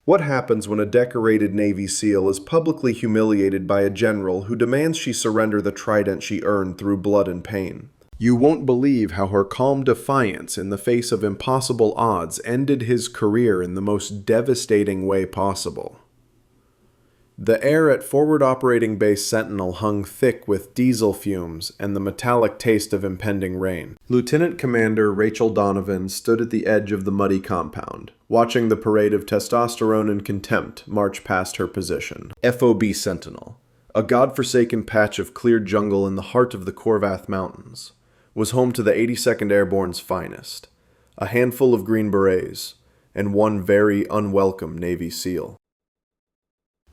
What happens when a decorated Navy SEAL is publicly humiliated by a general who demands she surrender the trident she earned through blood and pain? You won't believe how her calm defiance in the face of impossible odds ended his career in the most devastating way possible. The air at Forward Operating Base Sentinel hung thick with diesel fumes and the metallic taste of impending rain. Lieutenant Commander Rachel Donovan stood at the edge of the muddy compound, watching the parade of testosterone and contempt march past her position. FOB Sentinel, a godforsaken patch of cleared jungle in the heart of the Corvath Mountains, was home to the 82nd Airborne's finest, a handful of Green Berets, and one very unwelcome Navy SEAL.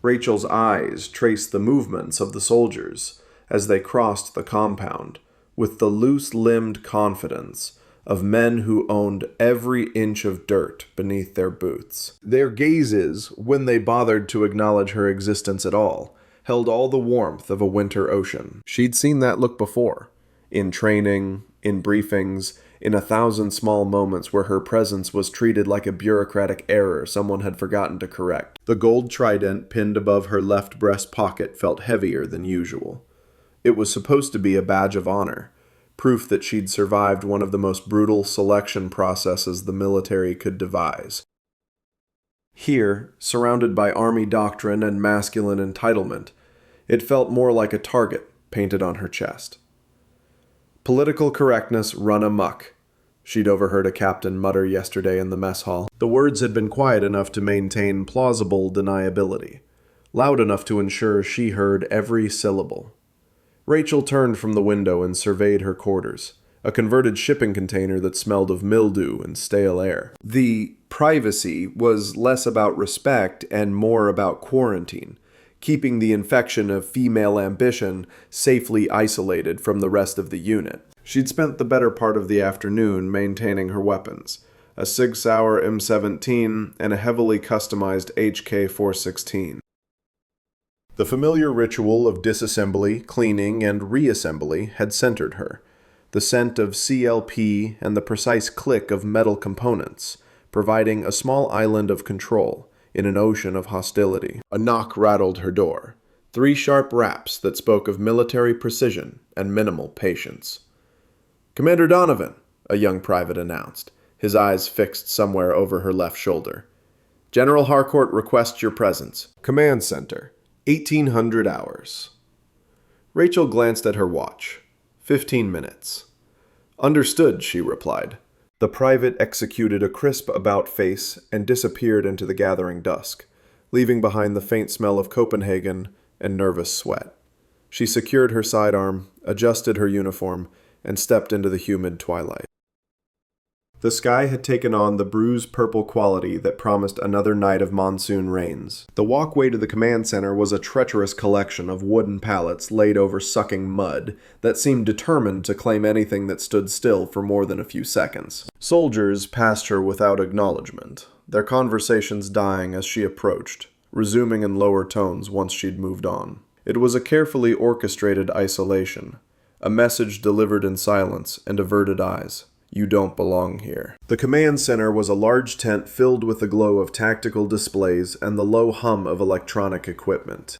Rachel's eyes traced the movements of the soldiers as they crossed the compound with the loose-limbed confidence of men who owned every inch of dirt beneath their boots. Their gazes, when they bothered to acknowledge her existence at all, held all the warmth of a winter ocean. She'd seen that look before, in training, in briefings, in 1,000 small moments where her presence was treated like a bureaucratic error someone had forgotten to correct. The gold trident pinned above her left breast pocket felt heavier than usual. It was supposed to be a badge of honor, proof that she'd survived one of the most brutal selection processes the military could devise. Here, surrounded by Army doctrine and masculine entitlement, it felt more like a target painted on her chest. Political correctness run amok, she'd overheard a captain mutter yesterday in the mess hall. The words had been quiet enough to maintain plausible deniability, loud enough to ensure she heard every syllable. Rachel turned from the window and surveyed her quarters, a converted shipping container that smelled of mildew and stale air. The privacy was less about respect and more about quarantine, keeping the infection of female ambition safely isolated from the rest of the unit. She'd spent the better part of the afternoon maintaining her weapons, a Sig Sauer M17 and a heavily customized HK-416. The familiar ritual of disassembly, cleaning, and reassembly had centered her, the scent of CLP and the precise click of metal components, providing a small island of control in an ocean of hostility. A knock rattled her door, 3 sharp raps that spoke of military precision and minimal patience. "Commander Donovan," a young private announced, his eyes fixed somewhere over her left shoulder. "General Harcourt requests your presence. Command Center, 1800 hours." Rachel glanced at her watch. 15 minutes. "Understood," she replied. The private executed a crisp about-face and disappeared into the gathering dusk, leaving behind the faint smell of Copenhagen and nervous sweat. She secured her sidearm, adjusted her uniform, and stepped into the humid twilight. The sky had taken on the bruised purple quality that promised another night of monsoon rains. The walkway to the command center was a treacherous collection of wooden pallets laid over sucking mud that seemed determined to claim anything that stood still for more than a few seconds. Soldiers passed her without acknowledgement, their conversations dying as she approached, resuming in lower tones once she'd moved on. It was a carefully orchestrated isolation, a message delivered in silence and averted eyes. You don't belong here. The command center was a large tent filled with the glow of tactical displays and the low hum of electronic equipment.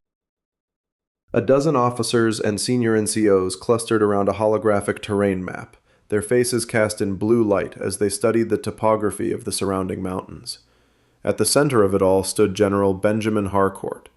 A dozen officers and senior NCOs clustered around a holographic terrain map, their faces cast in blue light as they studied the topography of the surrounding mountains. At the center of it all stood General Benjamin Harcourt.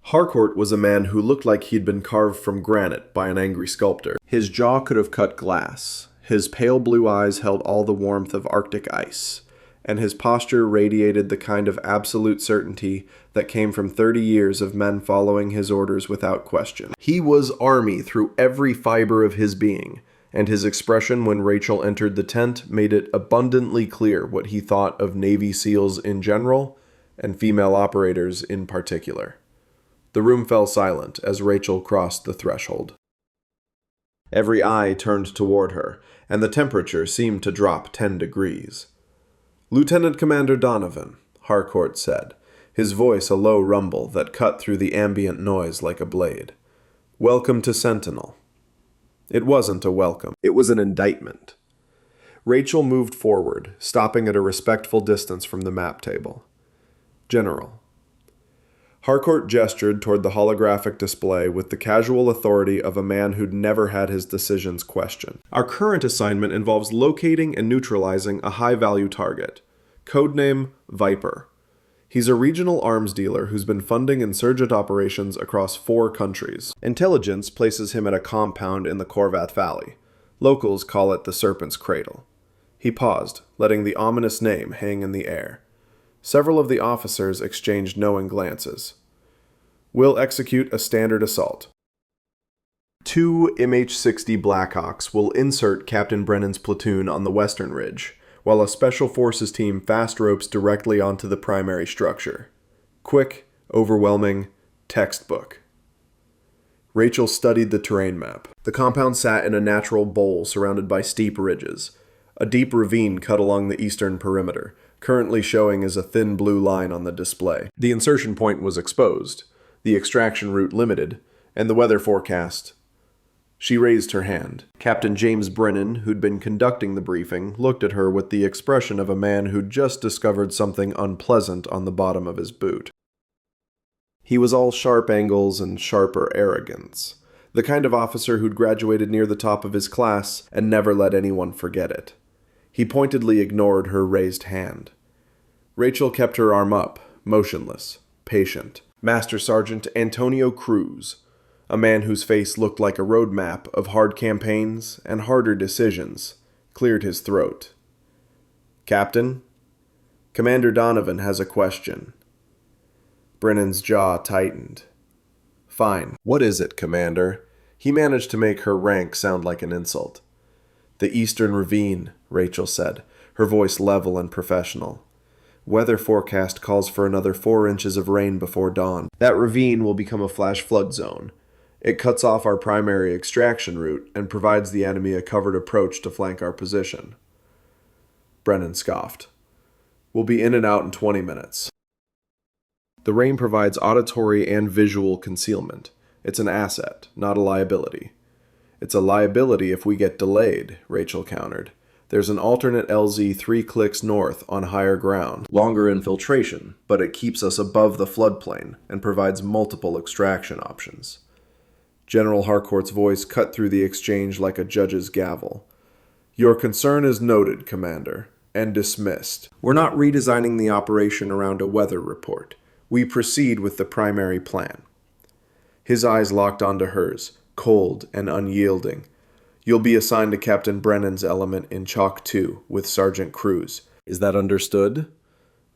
Harcourt was a man who looked like he'd been carved from granite by an angry sculptor. His jaw could have cut glass. His pale blue eyes held all the warmth of Arctic ice, and his posture radiated the kind of absolute certainty that came from 30 years of men following his orders without question. He was Army through every fiber of his being, and his expression when Rachel entered the tent made it abundantly clear what he thought of Navy SEALs in general and female operators in particular. The room fell silent as Rachel crossed the threshold. Every eye turned toward her, and the temperature seemed to drop 10 degrees. "Lieutenant Commander Donovan," Harcourt said, his voice a low rumble that cut through the ambient noise like a blade. "Welcome to Sentinel." It wasn't a welcome. It was an indictment. Rachel moved forward, stopping at a respectful distance from the map table. "General, Harcourt gestured toward the holographic display with the casual authority of a man who'd never had his decisions questioned. Our current assignment involves locating and neutralizing a high-value target. Codename Viper. He's a regional arms dealer who's been funding insurgent operations across 4 countries. Intelligence places him at a compound in the Corvath Valley. Locals call it the Serpent's Cradle. He paused, letting the ominous name hang in the air. Several of the officers exchanged knowing glances. We'll execute a standard assault. 2 MH-60 Blackhawks will insert Captain Brennan's platoon on the western ridge, while a Special Forces team fast ropes directly onto the primary structure. Quick, overwhelming, textbook. Rachel studied the terrain map. The compound sat in a natural bowl surrounded by steep ridges. A deep ravine cut along the eastern perimeter, currently showing as a thin blue line on the display. The insertion point was exposed, the extraction route limited, and the weather forecast. She raised her hand. Captain James Brennan, who'd been conducting the briefing, looked at her with the expression of a man who'd just discovered something unpleasant on the bottom of his boot. He was all sharp angles and sharper arrogance, the kind of officer who'd graduated near the top of his class and never let anyone forget it. He pointedly ignored her raised hand. Rachel kept her arm up, motionless, patient. Master Sergeant Antonio Cruz, a man whose face looked like a road map of hard campaigns and harder decisions, cleared his throat. Captain, Commander Donovan has a question. Brennan's jaw tightened. Fine. What is it, Commander? He managed to make her rank sound like an insult. The Eastern Ravine, Rachel said, her voice level and professional. Weather forecast calls for another 4 inches of rain before dawn. That ravine will become a flash flood zone. It cuts off our primary extraction route and provides the enemy a covered approach to flank our position. Brennan scoffed. We'll be in and out in 20 minutes. The rain provides auditory and visual concealment. It's an asset, not a liability. It's a liability if we get delayed, Rachel countered. There's an alternate LZ 3 clicks north on higher ground. Longer infiltration, but it keeps us above the floodplain and provides multiple extraction options. General Harcourt's voice cut through the exchange like a judge's gavel. Your concern is noted, Commander, and dismissed. We're not redesigning the operation around a weather report. We proceed with the primary plan. His eyes locked onto hers, cold and unyielding. You'll be assigned to Captain Brennan's element in Chalk 2 with Sergeant Cruz. Is that understood?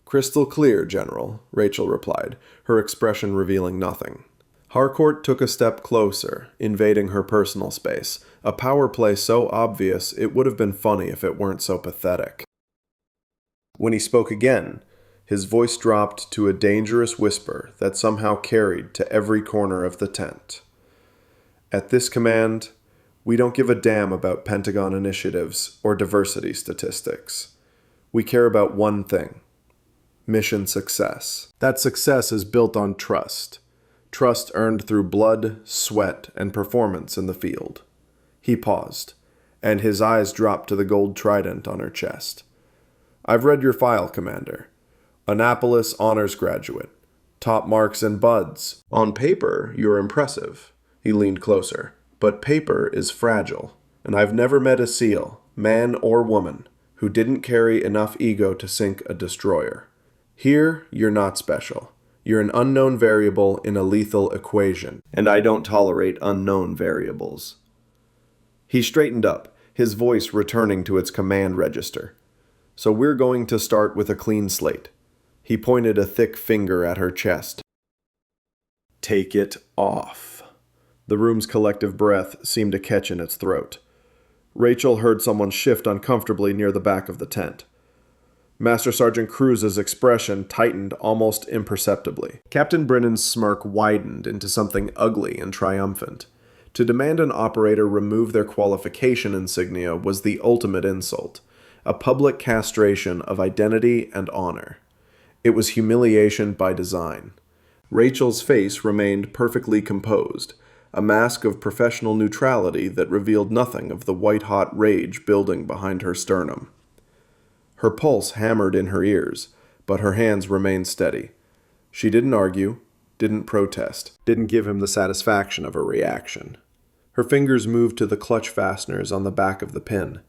Crystal clear, General, Rachel replied, her expression revealing nothing. Harcourt took a step closer, invading her personal space, a power play so obvious it would have been funny if it weren't so pathetic. When he spoke again, his voice dropped to a dangerous whisper that somehow carried to every corner of the tent. At this command, we don't give a damn about Pentagon initiatives or diversity statistics. We care about one thing: mission success. That success is built on trust. Trust earned through blood, sweat, and performance in the field. He paused, and his eyes dropped to the gold trident on her chest. I've read your file, Commander. Annapolis honors graduate. Top marks in buds. On paper, you're impressive. He leaned closer. But paper is fragile, and I've never met a SEAL, man or woman, who didn't carry enough ego to sink a destroyer. Here, you're not special. You're an unknown variable in a lethal equation, and I don't tolerate unknown variables. He straightened up, his voice returning to its command register. So we're going to start with a clean slate. He pointed a thick finger at her chest. Take it off. The room's collective breath seemed to catch in its throat. Rachel heard someone shift uncomfortably near the back of the tent. Master Sergeant Cruz's expression tightened almost imperceptibly. Captain Brennan's smirk widened into something ugly and triumphant. To demand an operator remove their qualification insignia was the ultimate insult, a public castration of identity and honor. It was humiliation by design. Rachel's face remained perfectly composed, a mask of professional neutrality that revealed nothing of the white-hot rage building behind her sternum. Her pulse hammered in her ears, but her hands remained steady. She didn't argue, didn't protest, didn't give him the satisfaction of a reaction. Her fingers moved to the clutch fasteners on the back of the pin.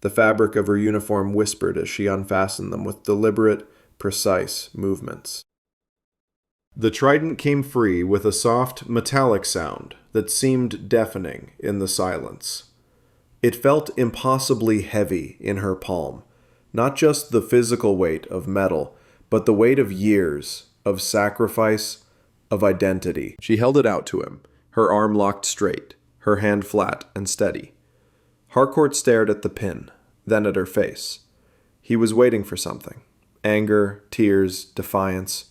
The fabric of her uniform whispered as she unfastened them with deliberate, precise movements. The trident came free with a soft, metallic sound that seemed deafening in the silence. It felt impossibly heavy in her palm, not just the physical weight of metal, but the weight of years, of sacrifice, of identity. She held it out to him, her arm locked straight, her hand flat and steady. Harcourt stared at the pin, then at her face. He was waiting for something. Anger, tears, defiance,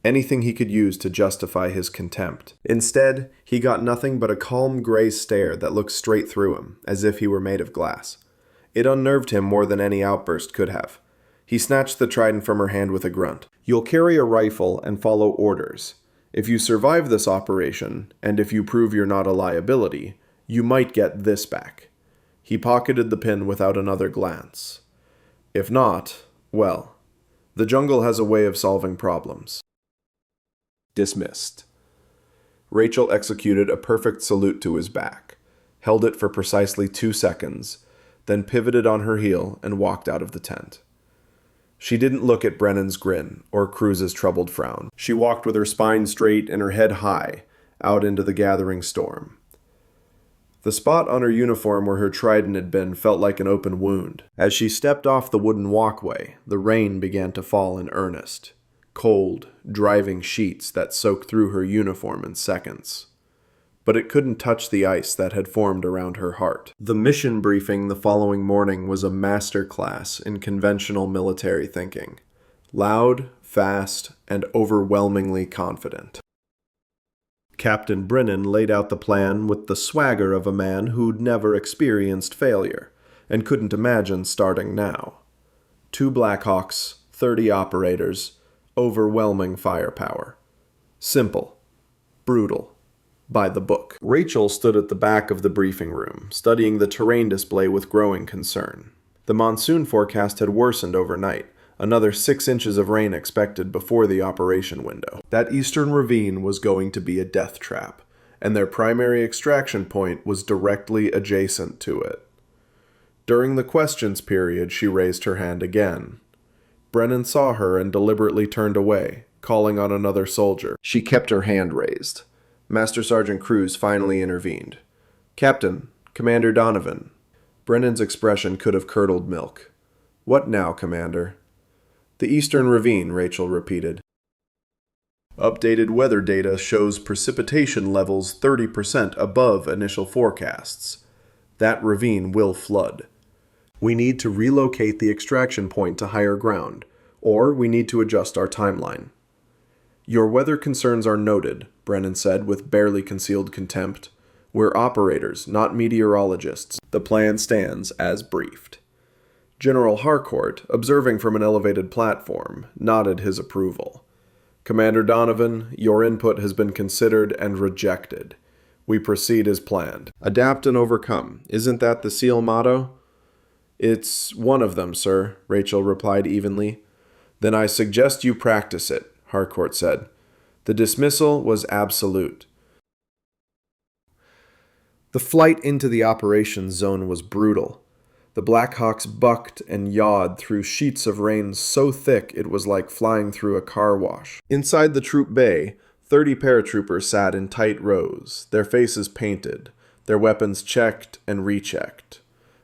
anything he could use to justify his contempt. Instead, he got nothing but a calm gray stare that looked straight through him, as if he were made of glass. It unnerved him more than any outburst could have. He snatched the trident from her hand with a grunt. "You'll carry a rifle and follow orders. If you survive this operation, and if you prove you're not a liability, you might get this back." He pocketed the pin without another glance. If not, well, the jungle has a way of solving problems. Dismissed. Rachel executed a perfect salute to his back, held it for precisely 2 seconds, then pivoted on her heel and walked out of the tent. She didn't look at Brennan's grin or Cruz's troubled frown. She walked with her spine straight and her head high, out into the gathering storm. The spot on her uniform where her trident had been felt like an open wound. As she stepped off the wooden walkway, the rain began to fall in earnest. Cold, driving sheets that soaked through her uniform in seconds. But it couldn't touch the ice that had formed around her heart. The mission briefing the following morning was a master class in conventional military thinking. Loud, fast, and overwhelmingly confident. Captain Brennan laid out the plan with the swagger of a man who'd never experienced failure, and couldn't imagine starting now. 2 Blackhawks, 30 operators, overwhelming firepower. Simple. Brutal. By the book. Rachel stood at the back of the briefing room, studying the terrain display with growing concern. The monsoon forecast had worsened overnight, another 6 inches of rain expected before the operation window. That eastern ravine was going to be a death trap, and their primary extraction point was directly adjacent to it. During the questions period, she raised her hand again. Brennan saw her and deliberately turned away, calling on another soldier. She kept her hand raised. Master Sergeant Cruz finally intervened. "Captain, Commander Donovan." Brennan's expression could have curdled milk. "What now, Commander?" "The eastern ravine," Rachel repeated. "Updated weather data shows precipitation levels 30% above initial forecasts. That ravine will flood. We need to relocate the extraction point to higher ground, or we need to adjust our timeline." "Your weather concerns are noted," Brennan said with barely concealed contempt. "We're operators, not meteorologists. The plan stands as briefed." General Harcourt, observing from an elevated platform, nodded his approval. "Commander Donovan, your input has been considered and rejected. We proceed as planned. Adapt and overcome. Isn't that the SEAL motto?" "It's one of them, sir," Rachel replied evenly. "Then I suggest you practice it," Harcourt said. The dismissal was absolute. The flight into the operations zone was brutal. The Blackhawks bucked and yawed through sheets of rain so thick it was like flying through a car wash. Inside the troop bay, 30 paratroopers sat in tight rows, their faces painted, their weapons checked and rechecked.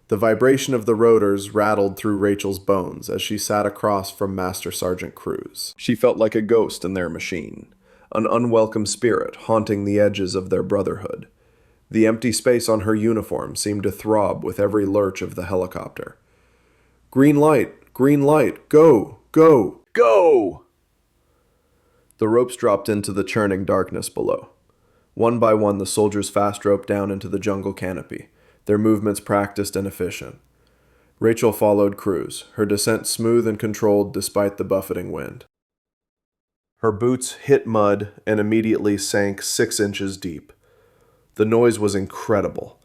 The vibration of the rotors rattled through Rachel's bones as she sat across from Master Sergeant Cruz. She felt like a ghost in their machine, an unwelcome spirit haunting the edges of their brotherhood. The empty space on her uniform seemed to throb with every lurch of the helicopter. Green light, go, go, go! The ropes dropped into the churning darkness below. One by one, the soldiers fast roped down into the jungle canopy, their movements practiced and efficient. Rachel followed Cruz, her descent smooth and controlled despite the buffeting wind. Her boots hit mud and immediately sank 6 inches deep. The noise was incredible.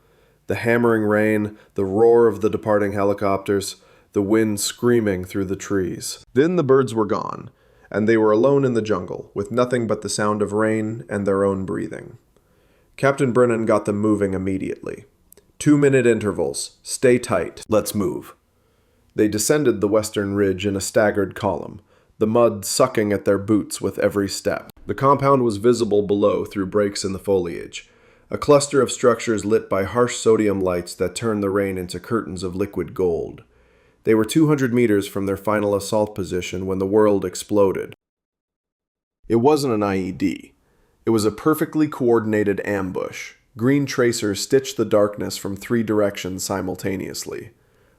The hammering rain, the roar of the departing helicopters, the wind screaming through the trees. Then the birds were gone, and they were alone in the jungle, with nothing but the sound of rain and their own breathing. Captain Brennan got them moving immediately. 2-minute intervals. Stay tight. Let's move. They descended the western ridge in a staggered column, the mud sucking at their boots with every step. The compound was visible below through breaks in the foliage, a cluster of structures lit by harsh sodium lights that turned the rain into curtains of liquid gold. They were 200 meters from their final assault position when the world exploded. It wasn't an IED. It was a perfectly coordinated ambush. Green tracers stitched the darkness from 3 directions simultaneously.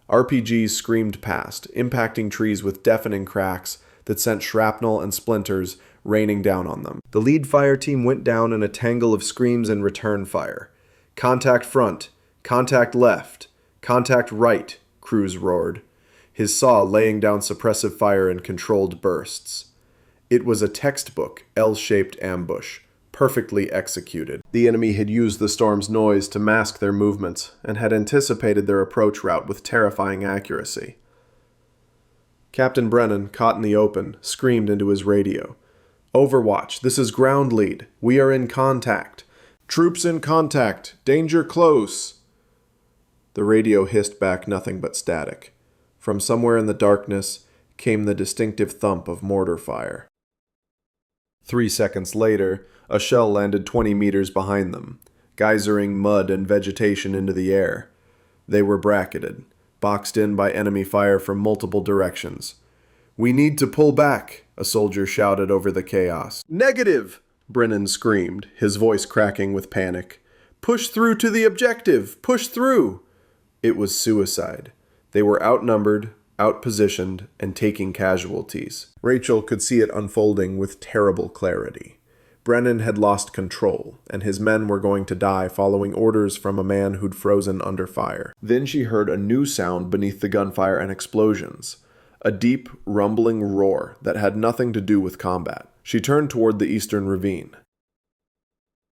RPGs screamed past, impacting trees with deafening cracks that sent shrapnel and splinters raining down on them. The lead fire team went down in a tangle of screams and return fire. Contact front, contact left, contact right, Cruz roared, his saw laying down suppressive fire in controlled bursts. It was a textbook L-shaped ambush, perfectly executed. The enemy had used the storm's noise to mask their movements and had anticipated their approach route with terrifying accuracy. Captain Brennan, caught in the open, screamed into his radio. Overwatch, this is ground lead. We are in contact. Troops in contact. Danger close. The radio hissed back nothing but static. From somewhere in the darkness came the distinctive thump of mortar fire. 3 seconds later, a shell landed 20 meters behind them, geysering mud and vegetation into the air. They were bracketed, boxed in by enemy fire from multiple directions. "We need to pull back," a soldier shouted over the chaos. "Negative!" Brennan screamed, his voice cracking with panic. "Push through to the objective! Push through!" It was suicide. They were outnumbered, outpositioned, and taking casualties. Rachel could see it unfolding with terrible clarity. Brennan had lost control, and his men were going to die following orders from a man who'd frozen under fire. Then she heard a new sound beneath the gunfire and explosions. A deep, rumbling roar that had nothing to do with combat. She turned toward the eastern ravine.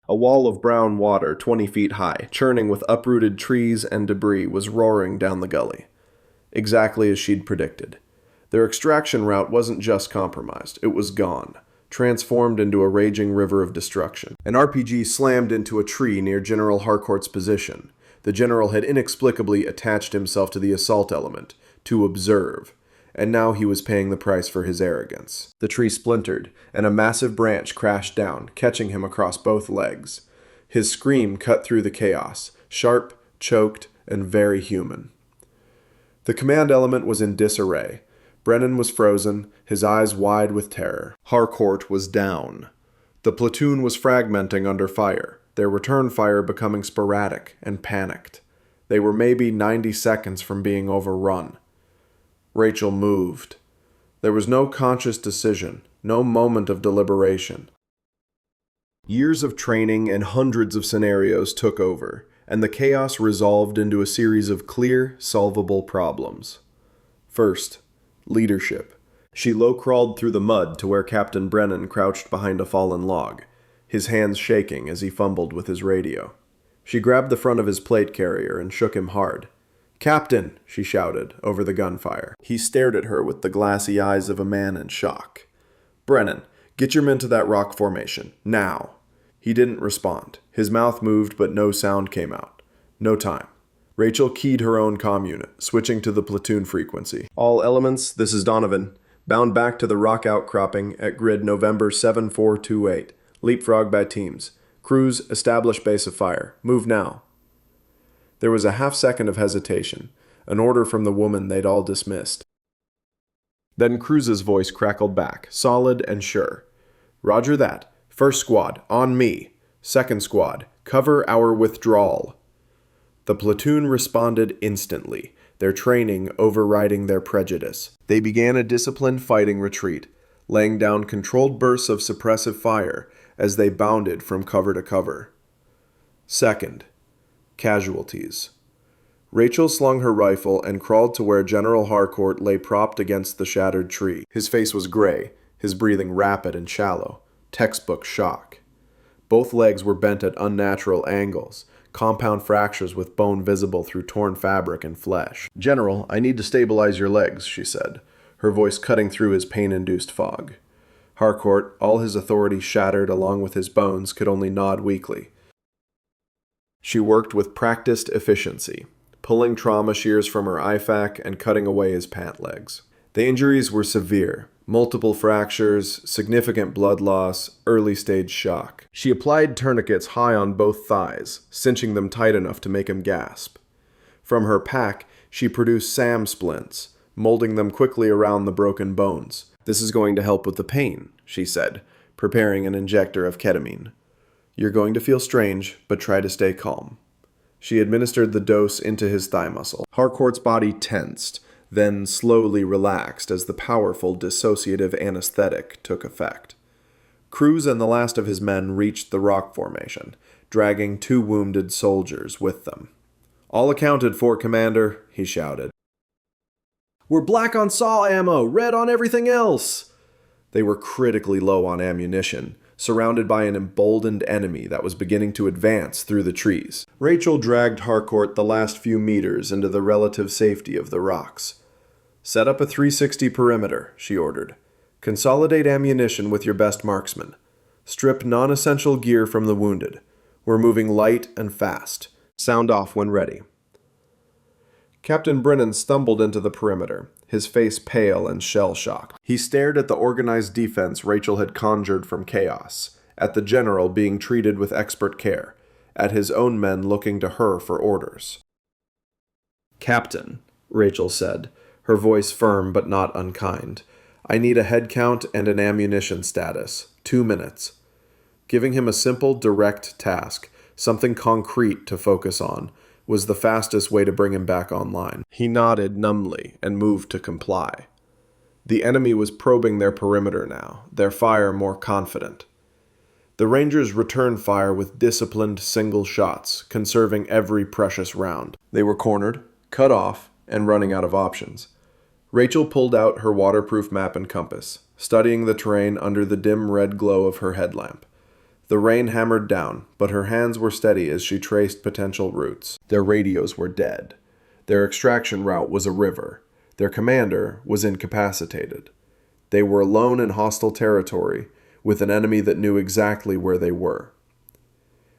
A wall of brown water 20 feet high, churning with uprooted trees and debris, was roaring down the gully. Exactly as she'd predicted. Their extraction route wasn't just compromised, it was gone, transformed into a raging river of destruction. An RPG slammed into a tree near General Harcourt's position. The general had inexplicably attached himself to the assault element, to observe, and now he was paying the price for his arrogance. The tree splintered, and a massive branch crashed down, catching him across both legs. His scream cut through the chaos, sharp, choked, and very human. The command element was in disarray. Brennan was frozen, his eyes wide with terror. Harcourt was down. The platoon was fragmenting under fire, their return fire becoming sporadic and panicked. They were maybe 90 seconds from being overrun. Rachel moved. There was no conscious decision, no moment of deliberation. Years of training and hundreds of scenarios took over, and the chaos resolved into a series of clear, solvable problems. First, leadership. She low-crawled through the mud to where Captain Brennan crouched behind a fallen log, his hands shaking as he fumbled with his radio. She grabbed the front of his plate carrier and shook him hard. "Captain!" she shouted over the gunfire. He stared at her with the glassy eyes of a man in shock. "Brennan, get your men to that rock formation, now!" He didn't respond. His mouth moved, but no sound came out. No time. Rachel keyed her own comm unit, switching to the platoon frequency. "All elements, this is Donovan. Bound back to the rock outcropping at grid November 7428. Leapfrog by teams. Crews, establish base of fire. Move now." There was a half-second of hesitation, an order from the woman they'd all dismissed. Then Cruz's voice crackled back, solid and sure. "Roger that. First squad, on me. Second squad, cover our withdrawal." The platoon responded instantly, their training overriding their prejudice. They began a disciplined fighting retreat, laying down controlled bursts of suppressive fire as they bounded from cover to cover. Second, casualties. Rachel slung her rifle and crawled to where General Harcourt lay propped against the shattered tree. His face was gray, his breathing rapid and shallow. Textbook shock. Both legs were bent at unnatural angles, compound fractures with bone visible through torn fabric and flesh. "General, I need to stabilize your legs," she said, her voice cutting through his pain-induced fog. Harcourt, all his authority shattered along with his bones, could only nod weakly. She worked with practiced efficiency, pulling trauma shears from her IFAK and cutting away his pant legs. The injuries were severe: multiple fractures, significant blood loss, early-stage shock. She applied tourniquets high on both thighs, cinching them tight enough to make him gasp. From her pack, she produced SAM splints, molding them quickly around the broken bones. "This is going to help with the pain," she said, preparing an injector of ketamine. "You're going to feel strange, but try to stay calm." She administered the dose into his thigh muscle. Harcourt's body tensed, then slowly relaxed as the powerful dissociative anesthetic took effect. Cruz and the last of his men reached the rock formation, dragging 2 wounded soldiers with them. "All accounted for, Commander," he shouted. "We're black on saw ammo, red on everything else!" They were critically low on ammunition, surrounded by an emboldened enemy that was beginning to advance through the trees. Rachel dragged Harcourt the last few meters into the relative safety of the rocks. "Set up a 360 perimeter," she ordered. "Consolidate ammunition with your best marksmen. Strip non-essential gear from the wounded. We're moving light and fast. Sound off when ready." Captain Brennan stumbled into the perimeter, his face pale and shell-shocked. He stared at the organized defense Rachel had conjured from chaos, at the general being treated with expert care, at his own men looking to her for orders. "Captain," Rachel said, her voice firm but not unkind, "I need a head count and an ammunition status. 2 minutes." Giving him a simple, direct task, something concrete to focus on, was the fastest way to bring him back online. He nodded numbly and moved to comply. The enemy was probing their perimeter now, their fire more confident. The Rangers returned fire with disciplined single shots, conserving every precious round. They were cornered, cut off, and running out of options. Rachel pulled out her waterproof map and compass, studying the terrain under the dim red glow of her headlamp. The rain hammered down, but her hands were steady as she traced potential routes. Their radios were dead. Their extraction route was a river. Their commander was incapacitated. They were alone in hostile territory, with an enemy that knew exactly where they were.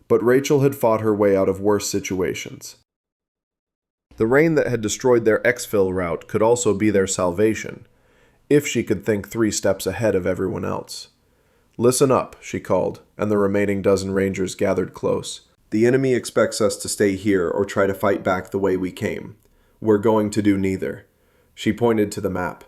But Rachel had fought her way out of worse situations. The rain that had destroyed their exfil route could also be their salvation, if she could think 3 steps ahead of everyone else. "Listen up," she called, and the remaining dozen Rangers gathered close. "The enemy expects us to stay here or try to fight back the way we came. We're going to do neither." She pointed to the map.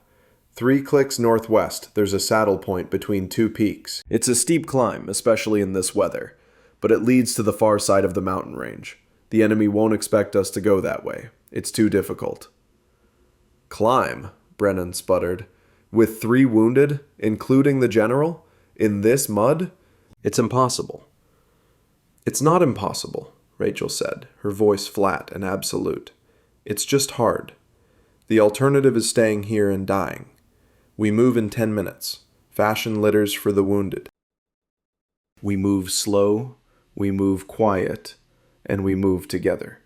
3 clicks northwest, there's a saddle point between 2 peaks. It's a steep climb, especially in this weather, but it leads to the far side of the mountain range. The enemy won't expect us to go that way. It's too difficult." "Climb," Brennan sputtered. "With 3 wounded, including the general? In this mud? It's impossible." "It's not impossible," Rachel said, her voice flat and absolute. "It's just hard. The alternative is staying here and dying. We move in 10 minutes. Fashion litters for the wounded. We move slow, we move quiet, and we move together."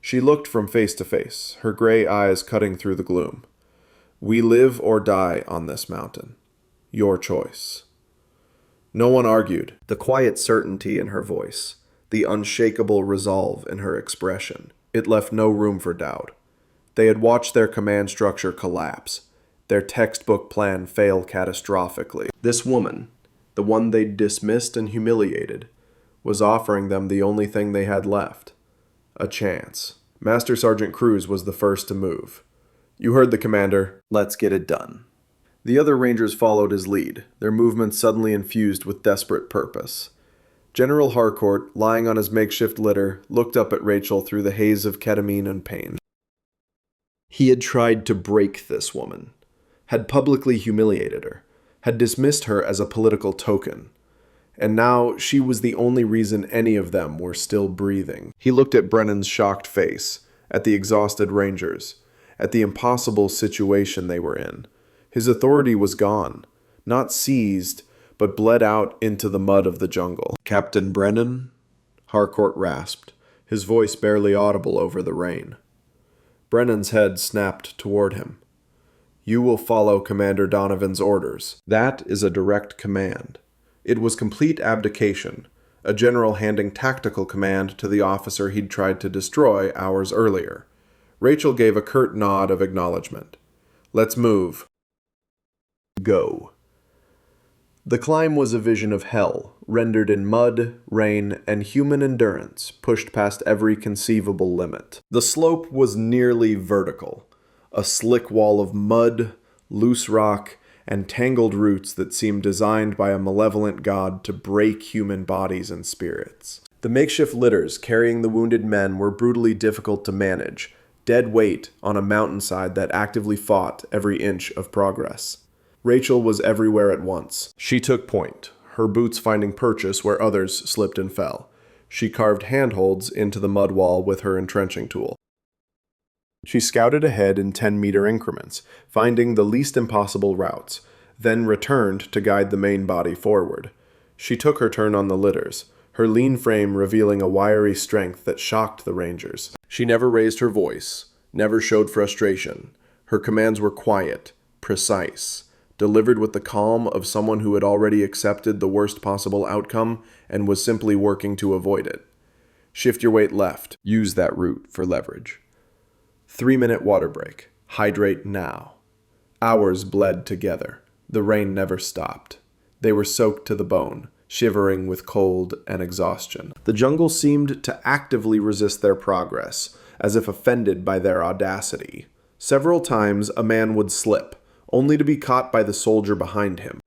She looked from face to face, her gray eyes cutting through the gloom. "We live or die on this mountain. Your choice." No one argued. The quiet certainty in her voice, the unshakable resolve in her expression, it left no room for doubt. They had watched their command structure collapse, their textbook plan fail catastrophically. This woman, the one they'd dismissed and humiliated, was offering them the only thing they had left: a chance. Master Sergeant Cruz was the first to move. "You heard the commander. Let's get it done." The other Rangers followed his lead, their movements suddenly infused with desperate purpose. General Harcourt, lying on his makeshift litter, looked up at Rachel through the haze of ketamine and pain. He had tried to break this woman, had publicly humiliated her, had dismissed her as a political token. And now she was the only reason any of them were still breathing. He looked at Brennan's shocked face, at the exhausted Rangers, at the impossible situation they were in. His authority was gone, not seized, but bled out into the mud of the jungle. "Captain Brennan?" Harcourt rasped, his voice barely audible over the rain. Brennan's head snapped toward him. You will follow Commander Donovan's orders. That is a direct command. It was complete abdication, a general handing tactical command to the officer he'd tried to destroy hours earlier. Rachel gave a curt nod of acknowledgement. Let's move. Go. The climb was a vision of hell, rendered in mud, rain, and human endurance, pushed past every conceivable limit. The slope was nearly vertical, a slick wall of mud, loose rock, and tangled roots that seemed designed by a malevolent god to break human bodies and spirits. The makeshift litters carrying the wounded men were brutally difficult to manage, dead weight on a mountainside that actively fought every inch of progress. Rachel was everywhere at once. She took point, her boots finding purchase where others slipped and fell. She carved handholds into the mud wall with her entrenching tool. She scouted ahead in 10-meter increments, finding the least impossible routes, then returned to guide the main body forward. She took her turn on the litters, her lean frame revealing a wiry strength that shocked the Rangers. She never raised her voice, never showed frustration. Her commands were quiet, precise, delivered with the calm of someone who had already accepted the worst possible outcome and was simply working to avoid it. Shift your weight left. Use that route for leverage. 3-minute water break. Hydrate now. Hours bled together. The rain never stopped. They were soaked to the bone, shivering with cold and exhaustion. The jungle seemed to actively resist their progress, as if offended by their audacity. Several times a man would slip, only to be caught by the soldier behind him.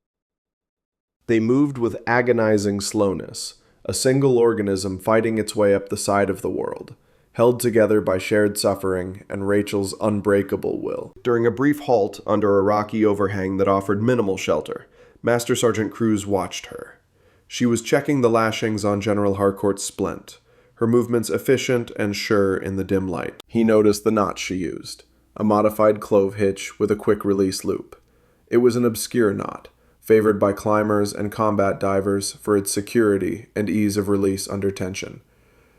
They moved with agonizing slowness, a single organism fighting its way up the side of the world, held together by shared suffering and Rachel's unbreakable will. During a brief halt under a rocky overhang that offered minimal shelter, Master Sergeant Cruz watched her. She was checking the lashings on General Harcourt's splint, her movements efficient and sure in the dim light. He noticed the knot she used, a modified clove hitch with a quick-release loop. It was an obscure knot, favored by climbers and combat divers for its security and ease of release under tension.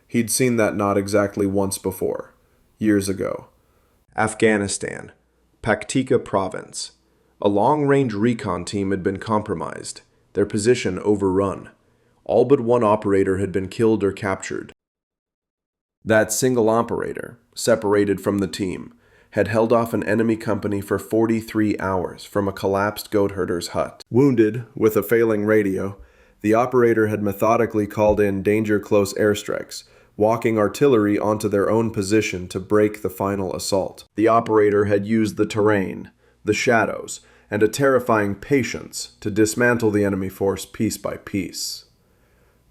He'd seen that knot exactly once before, years ago. Afghanistan, Paktika Province. A long-range recon team had been compromised, their position overrun. All but one operator had been killed or captured. That single operator, separated from the team, had held off an enemy company for 43 hours from a collapsed goatherder's hut. Wounded, with a failing radio, the operator had methodically called in danger-close airstrikes, walking artillery onto their own position to break the final assault. The operator had used the terrain, the shadows, and a terrifying patience to dismantle the enemy force piece by piece.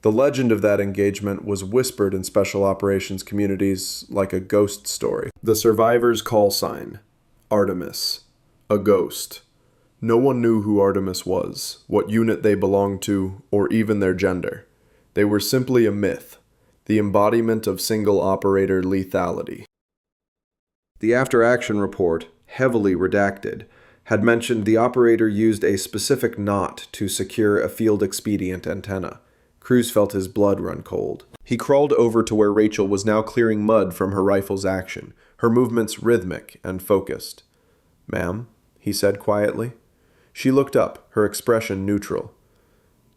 The legend of that engagement was whispered in special operations communities like a ghost story. The survivor's call sign, Artemis, a ghost. No one knew who Artemis was, what unit they belonged to, or even their gender. They were simply a myth, the embodiment of single-operator lethality. The after-action report, heavily redacted, had mentioned the operator used a specific knot to secure a field-expedient antenna. Cruz felt his blood run cold. He crawled over to where Rachel was now clearing mud from her rifle's action, her movements rhythmic and focused. "Ma'am," he said quietly. She looked up, her expression neutral.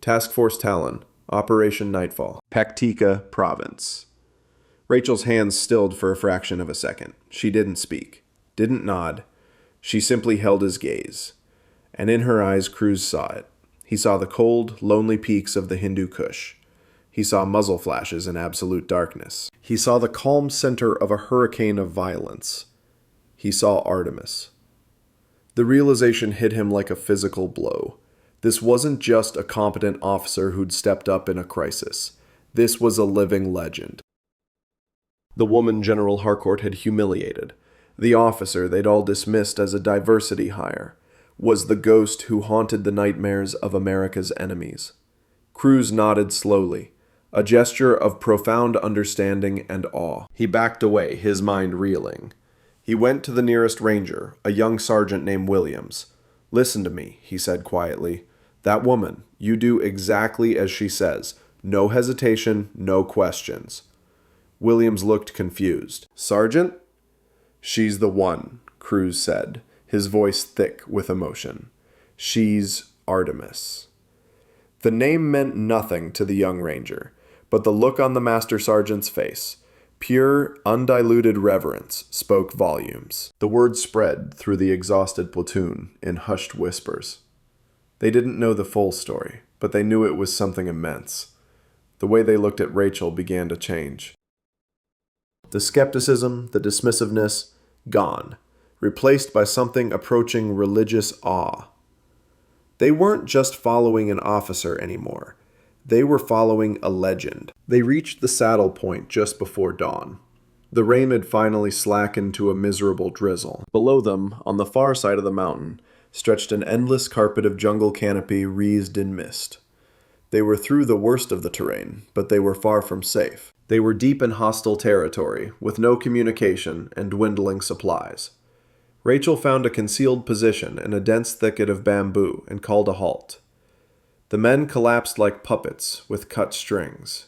"Task Force Talon, Operation Nightfall, Paktika Province." Rachel's hands stilled for a fraction of a second. She didn't speak, didn't nod. She simply held his gaze. And in her eyes, Cruz saw it. He saw the cold, lonely peaks of the Hindu Kush. He saw muzzle flashes in absolute darkness. He saw the calm center of a hurricane of violence. He saw Artemis. The realization hit him like a physical blow. This wasn't just a competent officer who'd stepped up in a crisis. This was a living legend. The woman General Harcourt had humiliated, the officer they'd all dismissed as a diversity hire, was the ghost who haunted the nightmares of America's enemies. Cruz nodded slowly, a gesture of profound understanding and awe. He backed away, his mind reeling. He went to the nearest ranger, a young sergeant named Williams. "Listen to me," he said quietly. "That woman, you do exactly as she says. No hesitation, no questions." Williams looked confused. "Sergeant?" "She's the one," Cruz said, his voice thick with emotion. "She's Artemis." The name meant nothing to the young ranger, but the look on the master sergeant's face, pure, undiluted reverence, spoke volumes. The word spread through the exhausted platoon in hushed whispers. They didn't know the full story, but they knew it was something immense. The way they looked at Rachel began to change. The skepticism, the dismissiveness, gone, replaced by something approaching religious awe. They weren't just following an officer anymore. They were following a legend. They reached the saddle point just before dawn. The rain had finally slackened to a miserable drizzle. Below them, on the far side of the mountain, stretched an endless carpet of jungle canopy wreathed in mist. They were through the worst of the terrain, but they were far from safe. They were deep in hostile territory, with no communication and dwindling supplies. Rachel found a concealed position in a dense thicket of bamboo and called a halt. The men collapsed like puppets with cut strings.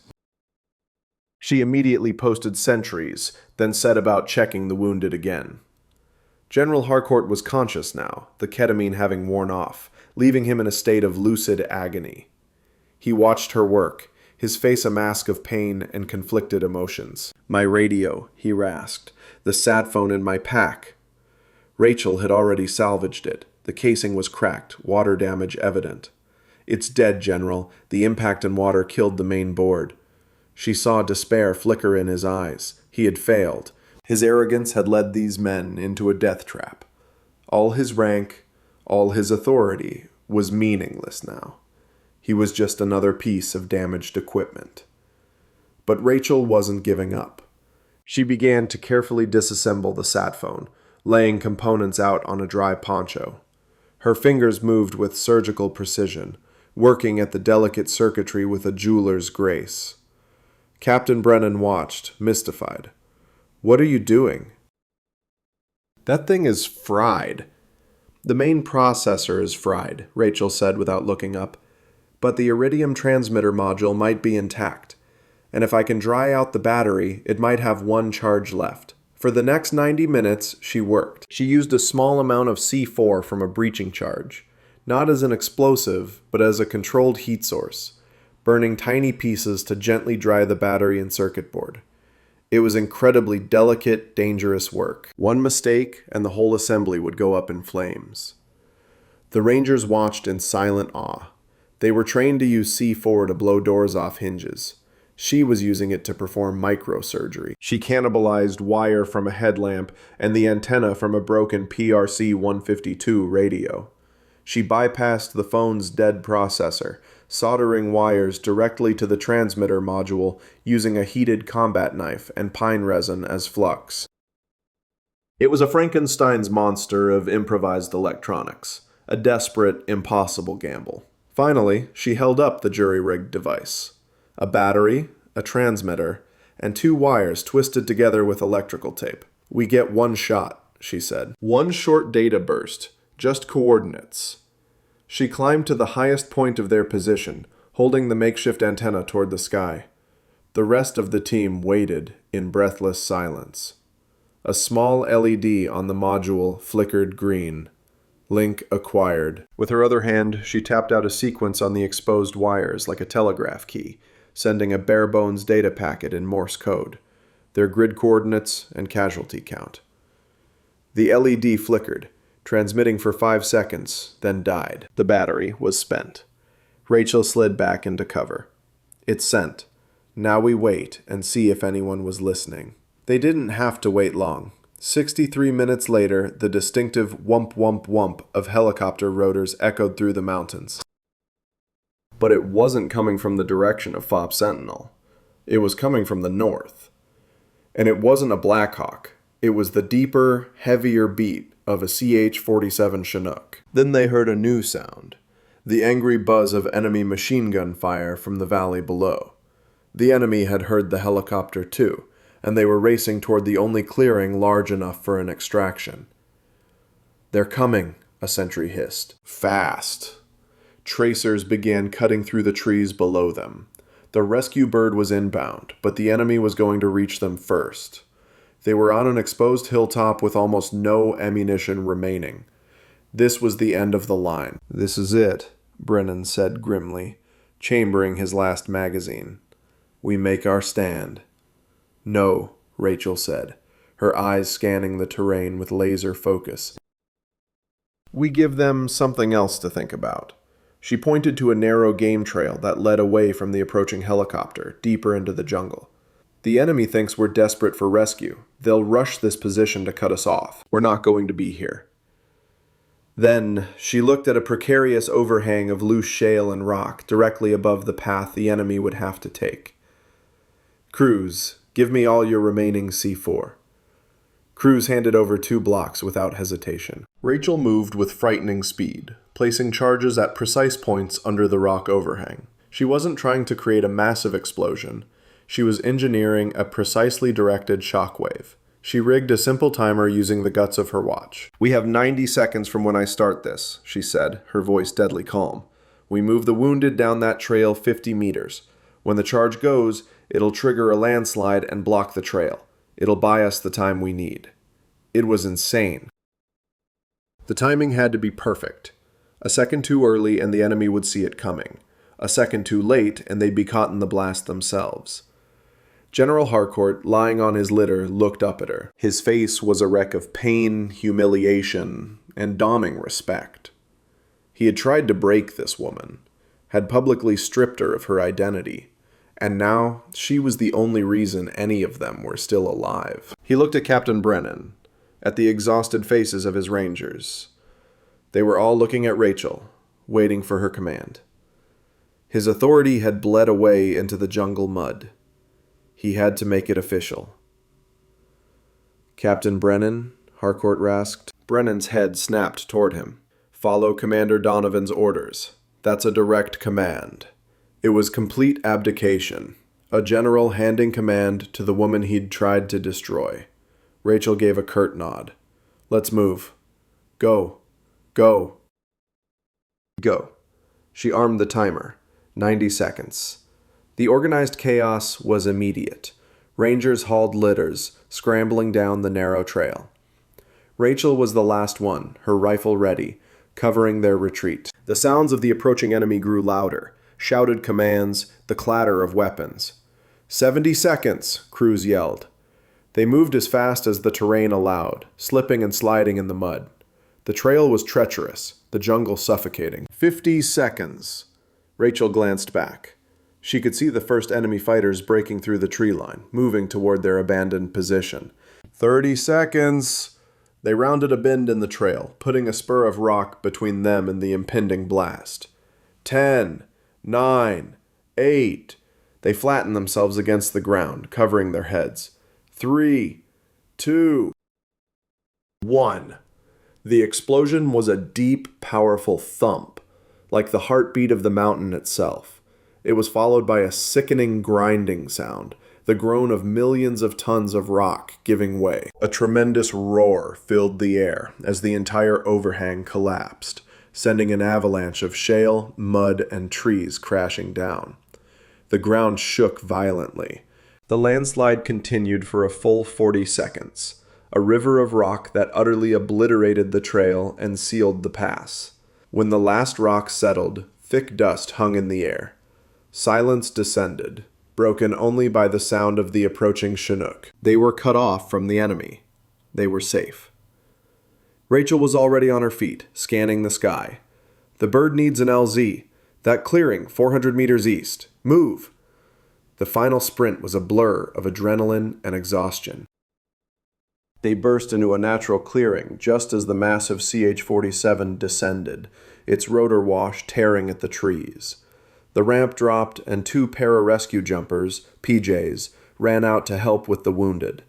She immediately posted sentries, then set about checking the wounded again. General Harcourt was conscious now, the ketamine having worn off, leaving him in a state of lucid agony. He watched her work, his face a mask of pain and conflicted emotions. "My radio," he rasped, "the sat phone in my pack." Rachel had already salvaged it. The casing was cracked, water damage evident. "It's dead, General. The impact and water killed the main board." She saw despair flicker in his eyes. He had failed. His arrogance had led these men into a death trap. All his rank, all his authority, was meaningless now. He was just another piece of damaged equipment. But Rachel wasn't giving up. She began to carefully disassemble the sat phone, laying components out on a dry poncho. Her fingers moved with surgical precision, working at the delicate circuitry with a jeweler's grace. Captain Brennan watched, mystified. "What are you doing?" "That thing is fried." "The main processor is fried," Rachel said without looking up. "But the iridium transmitter module might be intact. And if I can dry out the battery, it might have one charge left." For the next 90 minutes, she worked. She used a small amount of C4 from a breaching charge, not as an explosive, but as a controlled heat source, burning tiny pieces to gently dry the battery and circuit board. It was incredibly delicate, dangerous work. One mistake, and the whole assembly would go up in flames. The Rangers watched in silent awe. They were trained to use C4 to blow doors off hinges. She was using it to perform microsurgery. She cannibalized wire from a headlamp and the antenna from a broken PRC-152 radio. She bypassed the phone's dead processor, soldering wires directly to the transmitter module using a heated combat knife and pine resin as flux. It was a Frankenstein's monster of improvised electronics, a desperate, impossible gamble. Finally, she held up the jury-rigged device. A battery, a transmitter, and 2 wires twisted together with electrical tape. "We get one shot," she said. "One short data burst, just coordinates." She climbed to the highest point of their position, holding the makeshift antenna toward the sky. The rest of the team waited in breathless silence. A small LED on the module flickered green. Link acquired. With her other hand, she tapped out a sequence on the exposed wires like a telegraph key, sending a bare-bones data packet in Morse code, their grid coordinates and casualty count. The LED flickered, transmitting for 5 seconds, then died. The battery was spent. Rachel slid back into cover. It sent. Now we wait and see if anyone was listening. They didn't have to wait long. 63 minutes later, the distinctive whump whump whump of helicopter rotors echoed through the mountains. But it wasn't coming from the direction of Fob Sentinel. It was coming from the north. And it wasn't a Black Hawk. It was the deeper, heavier beat of a CH-47 Chinook. Then they heard a new sound, the angry buzz of enemy machine gun fire from the valley below. The enemy had heard the helicopter too, and they were racing toward the only clearing large enough for an extraction. "They're coming," a sentry hissed. "Fast." Tracers began cutting through the trees below them. The rescue bird was inbound, but the enemy was going to reach them first. They were on an exposed hilltop with almost no ammunition remaining. This was the end of the line. "This is it," Brennan said grimly, chambering his last magazine. "We make our stand." "No," Rachel said, her eyes scanning the terrain with laser focus. "We give them something else to think about." She pointed to a narrow game trail that led away from the approaching helicopter, deeper into the jungle. "The enemy thinks we're desperate for rescue. They'll rush this position to cut us off. We're not going to be here." Then she looked at a precarious overhang of loose shale and rock directly above the path the enemy would have to take. "Cruz, give me all your remaining C4. Cruz handed over 2 blocks without hesitation. Rachel moved with frightening speed, placing charges at precise points under the rock overhang. She wasn't trying to create a massive explosion. She was engineering a precisely directed shockwave. She rigged a simple timer using the guts of her watch. "We have 90 seconds from when I start this," she said, her voice deadly calm. "We move the wounded down that trail 50 meters. When the charge goes, it'll trigger a landslide and block the trail. It'll buy us the time we need." It was insane. The timing had to be perfect. A second too early and the enemy would see it coming. A second too late and they'd be caught in the blast themselves. General Harcourt, lying on his litter, looked up at her. His face was a wreck of pain, humiliation, and dawning respect. He had tried to break this woman, had publicly stripped her of her identity, and now she was the only reason any of them were still alive. He looked at Captain Brennan, at the exhausted faces of his rangers. They were all looking at Rachel, waiting for her command. His authority had bled away into the jungle mud. He had to make it official. "Captain Brennan?" Harcourt rasped. Brennan's head snapped toward him. "Follow Commander Donovan's orders. That's a direct command." It was complete abdication, a general handing command to the woman he'd tried to destroy. Rachel gave a curt nod. "Let's move. Go. Go. Go." She armed the timer. 90 seconds. The organized chaos was immediate. Rangers hauled litters, scrambling down the narrow trail. Rachel was the last one, her rifle ready, covering their retreat. The sounds of the approaching enemy grew louder, shouted commands, the clatter of weapons. 70 seconds, Cruz yelled. They moved as fast as the terrain allowed, slipping and sliding in the mud. The trail was treacherous, the jungle suffocating. 50 seconds. Rachel glanced back. She could see the first enemy fighters breaking through the tree line, moving toward their abandoned position. 30 seconds. They rounded a bend in the trail, putting a spur of rock between them and the impending blast. 10, 9, 8. They flattened themselves against the ground, covering their heads. 3, 2, 1. The explosion was a deep, powerful thump, like the heartbeat of the mountain itself. It was followed by a sickening grinding sound, the groan of millions of tons of rock giving way. A tremendous roar filled the air as the entire overhang collapsed, sending an avalanche of shale, mud, and trees crashing down. The ground shook violently. The landslide continued for a full 40 seconds, a river of rock that utterly obliterated the trail and sealed the pass. When the last rock settled, thick dust hung in the air. Silence descended, broken only by the sound of the approaching Chinook. They were cut off from the enemy. They were safe. Rachel was already on her feet, scanning the sky. "The bird needs an LZ. That clearing, 400 meters east. Move!" The final sprint was a blur of adrenaline and exhaustion. They burst into a natural clearing just as the massive CH-47 descended, its rotor wash tearing at the trees. The ramp dropped and 2 pararescue jumpers, PJs, ran out to help with the wounded.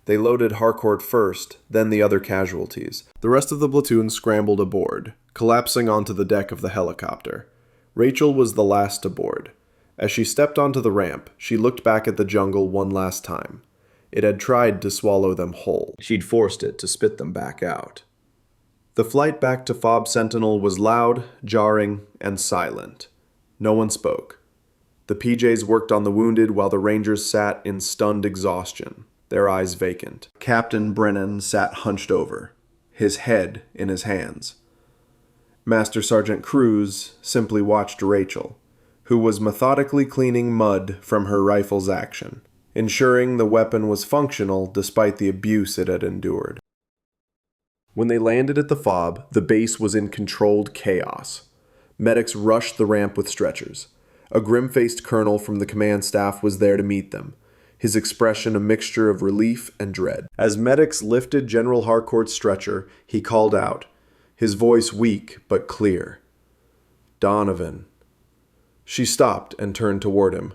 They loaded Harcourt first, then the other casualties. The rest of the platoon scrambled aboard, collapsing onto the deck of the helicopter. Rachel was the last aboard. As she stepped onto the ramp, she looked back at the jungle one last time. It had tried to swallow them whole. She'd forced it to spit them back out. The flight back to Fob Sentinel was loud, jarring, and silent. No one spoke. The PJs worked on the wounded while the Rangers sat in stunned exhaustion, their eyes vacant. Captain Brennan sat hunched over, his head in his hands. Master Sergeant Cruz simply watched Rachel, who was methodically cleaning mud from her rifle's action, ensuring the weapon was functional despite the abuse it had endured. When they landed at the FOB, the base was in controlled chaos. Medics rushed the ramp with stretchers. A grim-faced colonel from the command staff was there to meet them, his expression a mixture of relief and dread. As medics lifted General Harcourt's stretcher, he called out, his voice weak but clear. "Donovan." She stopped and turned toward him.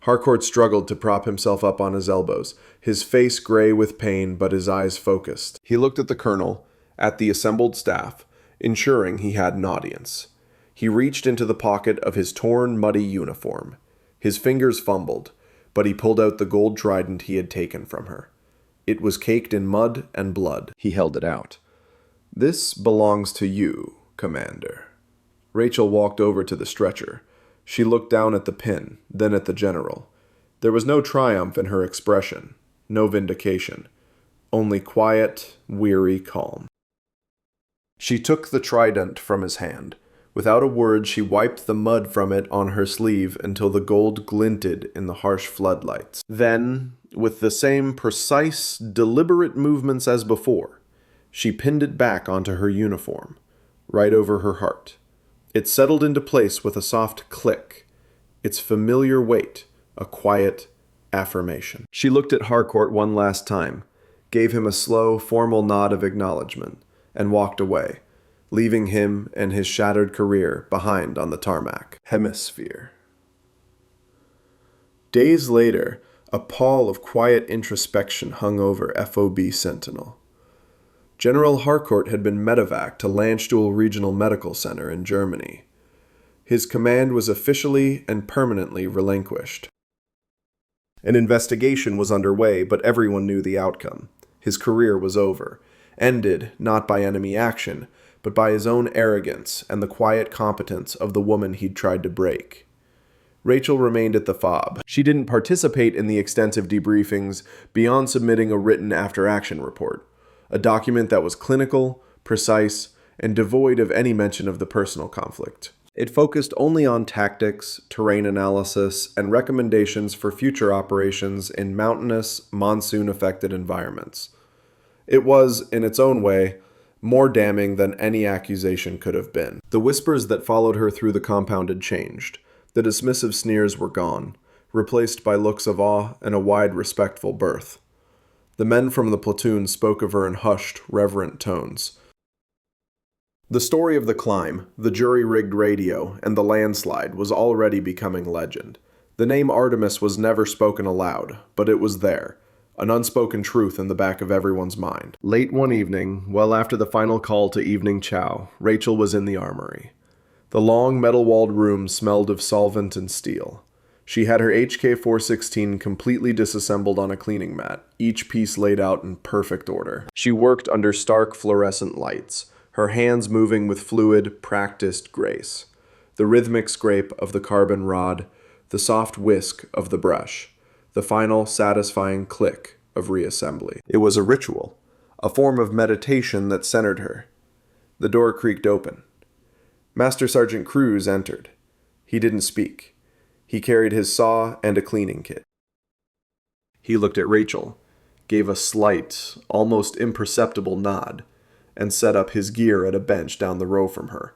Harcourt struggled to prop himself up on his elbows, his face gray with pain but his eyes focused. He looked at the colonel, at the assembled staff, ensuring he had an audience. He reached into the pocket of his torn, muddy uniform. His fingers fumbled, but he pulled out the gold trident he had taken from her. It was caked in mud and blood. He held it out. "This belongs to you, Commander." Rachel walked over to the stretcher. She looked down at the pin, then at the general. There was no triumph in her expression, no vindication, only quiet, weary calm. She took the trident from his hand. Without a word, she wiped the mud from it on her sleeve until the gold glinted in the harsh floodlights. Then, with the same precise, deliberate movements as before, she pinned it back onto her uniform, right over her heart. It settled into place with a soft click, its familiar weight, a quiet affirmation. She looked at Harcourt one last time, gave him a slow, formal nod of acknowledgement, and walked away, leaving him and his shattered career behind on the tarmac. Hemisphere. Days later, a pall of quiet introspection hung over FOB Sentinel. General Harcourt had been medevaced to Landstuhl Regional Medical Center in Germany. His command was officially and permanently relinquished. An investigation was underway, but everyone knew the outcome. His career was over, ended not by enemy action, but by his own arrogance and the quiet competence of the woman he'd tried to break. Rachel remained at the FOB. She didn't participate in the extensive debriefings beyond submitting a written after-action report, a document that was clinical, precise, and devoid of any mention of the personal conflict. It focused only on tactics, terrain analysis, and recommendations for future operations in mountainous, monsoon-affected environments. It was, in its own way, more damning than any accusation could have been. The whispers that followed her through the compound had changed. The dismissive sneers were gone, replaced by looks of awe and a wide, respectful berth. The men from the platoon spoke of her in hushed, reverent tones. The story of the climb, the jury-rigged radio, and the landslide was already becoming legend. The name Artemis was never spoken aloud, but it was there, an unspoken truth in the back of everyone's mind. Late one evening, well after the final call to evening chow, Rachel was in the armory. The long, metal-walled room smelled of solvent and steel. She had her HK-416 completely disassembled on a cleaning mat, each piece laid out in perfect order. She worked under stark fluorescent lights, her hands moving with fluid, practiced grace. The rhythmic scrape of the carbon rod, the soft whisk of the brush, the final satisfying click of reassembly. It was a ritual, a form of meditation that centered her. The door creaked open. Master Sergeant Cruz entered. He didn't speak. He carried his saw and a cleaning kit. He looked at Rachel, gave a slight, almost imperceptible nod, and set up his gear at a bench down the row from her.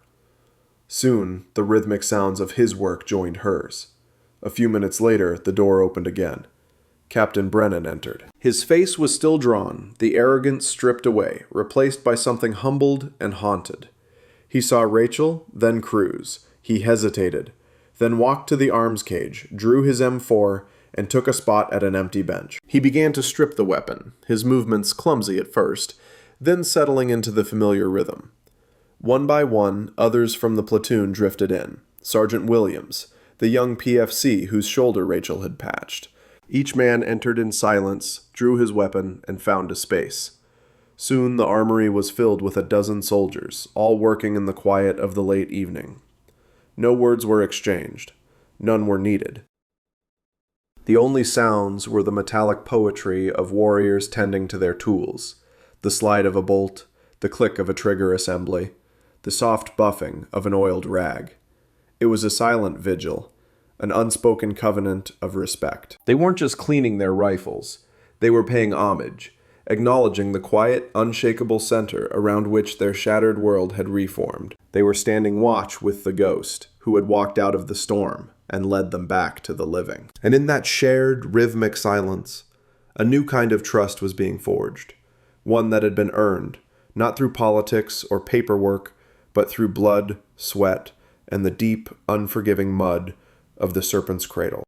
Soon, the rhythmic sounds of his work joined hers. A few minutes later, the door opened again. Captain Brennan entered. His face was still drawn, the arrogance stripped away, replaced by something humbled and haunted. He saw Rachel, then Cruz. He hesitated, then walked to the arms cage, drew his M4, and took a spot at an empty bench. He began to strip the weapon, his movements clumsy at first, then settling into the familiar rhythm. One by one, others from the platoon drifted in. Sergeant Williams, the young PFC whose shoulder Rachel had patched. Each man entered in silence, drew his weapon, and found a space. Soon the armory was filled with a dozen soldiers, all working in the quiet of the late evening. No words were exchanged. None were needed. The only sounds were the metallic poetry of warriors tending to their tools, the slide of a bolt, the click of a trigger assembly, the soft buffing of an oiled rag. It was a silent vigil, an unspoken covenant of respect. They weren't just cleaning their rifles. They were paying homage, acknowledging the quiet, unshakable center around which their shattered world had reformed. They were standing watch with the ghost, who had walked out of the storm and led them back to the living. And in that shared, rhythmic silence, a new kind of trust was being forged, one that had been earned, not through politics or paperwork, but through blood, sweat, and the deep, unforgiving mud of the serpent's cradle.